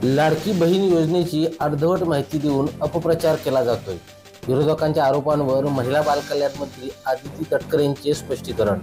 लाडकी बहीण योजनेची अर्धवट माहिती देऊन अपप्रचार केला जातोय। विरोधकांच्या आरोपांवर महिला बालकल्याण मंत्री आदिती तटकरे यांचे स्पष्टीकरण।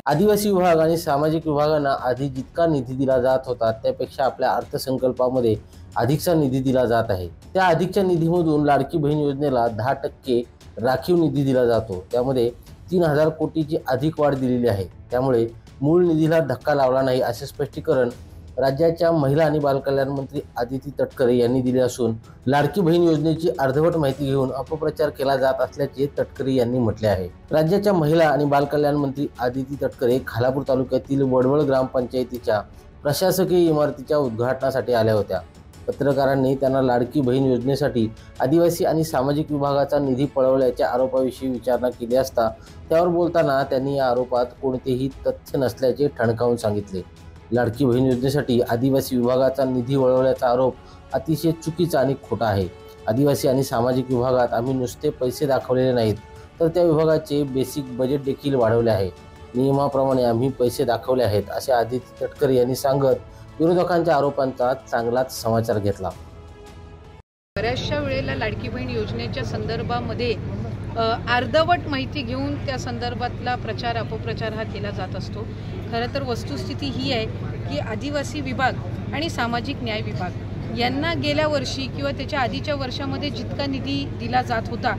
आदिवासी विभाग आणि सामाजिक विभागांना आधी जितका निधी दिला जात होता त्यापेक्षा आपल्या अर्थसंकल्पामध्ये अधिकचा निधी दिला जात आहे। त्या अधिकच्या निधीमधून लाडकी बहीण योजनेला 10% राखीव निधी दिला जातो। त्यामध्ये 3000 कोटीची अधिक वाढ दिलेली आहे। त्यामुळे मूळ निधीला धक्का लावला नाही असे स्पष्टीकरण राज्याच्या महिला आणि बालकल्याण मंत्री आदिती तटकरे यांनी दिले असून लाडकी बहीण योजनेची अर्धवट माहिती घेऊन अपप्रचार केला जात असल्याचे तटकरे यांनी म्हटले आहे। राज्याच्या महिला आणि बालकल्याण मंत्री आदिती तटकरे खालापूर तालुक्यातील वडवळ ग्रामपंचायतीच्या प्रशासकीय इमारतीच्या उद्घाटनासाठी आल्या होत्या। पत्रकारांनी त्यांना लाडकी बहीण योजनेसाठी आदिवासी आणि सामाजिक विभागाचा निधी पळवल्याच्या आरोपाविषयी विचारणा केली असता त्यावर बोलताना त्यांनी या आरोपात कोणतेही तथ्य नसल्याचे ठणकावून सांगितले। लाडकी बहीण योजनेसाठी आदिवासी विभागाचा निधी वळवल्याचा आरोप अतिशय चुकीचा आणि खोटा आहे। आदिवासी आणि सामाजिक विभागात आम्ही नुसते पैसे दाखवलेले नाहीत तर त्या विभागाचे बेसिक बजेट देखील वाढवले आहे। नियमाप्रमाणे आम्ही पैसे दाखवले आहेत असे आदिती तटकरे यांनी सांगत विरोधकांच्या आरोपांचा चांगलाच समाचार घेतला। बऱ्याचशा वेळेला लाडकी बहीण योजनेच्या संदर्भामध्ये अर्धवट माहिती घेऊन त्या संदर्भातला प्रचार अपप्रचार हा केला जात असतो। खरं तर वस्तुस्थिती ही आहे की आदिवासी विभाग आणि सामाजिक न्याय विभाग यांना गेल्या वर्षी किंवा त्याच्या आधीच्या वर्षामध्ये जितका निधी दिला जात होता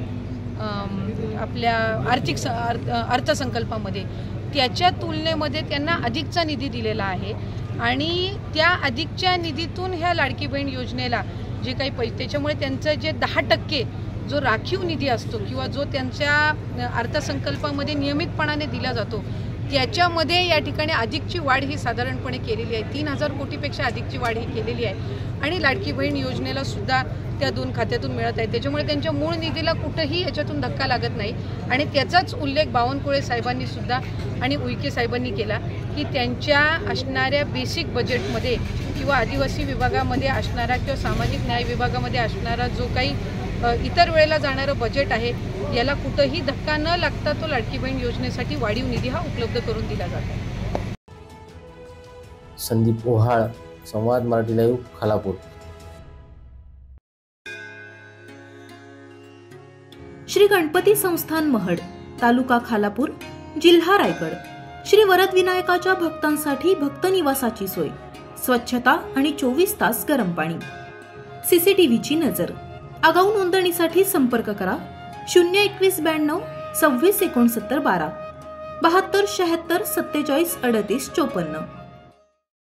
आपल्या अर्थसंकल्पामध्ये त्याच्या तुलनेमध्ये त्यांना अधिकचा निधी दिलेला आहे आणि त्या अधिकच्या निधीतून ह्या लाडकी बहीण योजनेला जे काही पैसे त्याच्यामुळे त्यांचं जे 10% जो राखीव निधी असतो किंवा जो त्यांच्या अर्थसंकल्पामध्ये नियमितपणाने दिला जातो त्याच्यामध्ये या ठिकाणी अधिकची वाढ ही साधारणपणे केलेली आहे। 3000 कोटीपेक्षा अधिकची वाढ ही केलेली आहे आणि लाडकी बहीण योजनेला सुद्धा त्या 2 खात्यातून मिळत आहे। त्याच्यामुळे त्यांच्या मूळ निधीला कुठेही याच्यातून धक्का लागत नाही आणि त्याचाच उल्लेख बावनकुळे साहेबांनी सुद्धा आणि उईके साहेबांनी केला की त्यांच्या असणाऱ्या बेसिक बजेटमध्ये किंवा आदिवासी विभागामध्ये असणारा किंवा सामाजिक न्याय विभागामध्ये असणारा जो काही इतर वेळेला जाणारं बजेट आहे याला कुठेही धक्का न लागता तो लाडकी बहीण योजनेसाठी वाढीव निधी हा उपलब्ध करून दिला जातो। संदीप ओहाळ, संवाद मराठी लाईव्ह, खालापूर। श्री गणपती संस्थान महड, तालुका खालापूर, जिल्हा रायगड। श्री वरद विनायकाच्या भक्तांसाठी भक्त निवासाची सोय, स्वच्छता आणि 24 तास गरम पाणी, सीसीटीव्हीची नजर। आगाऊ नोंदणीसाठी संपर्क करा 02192 26 69 12 72 76 47 38 54।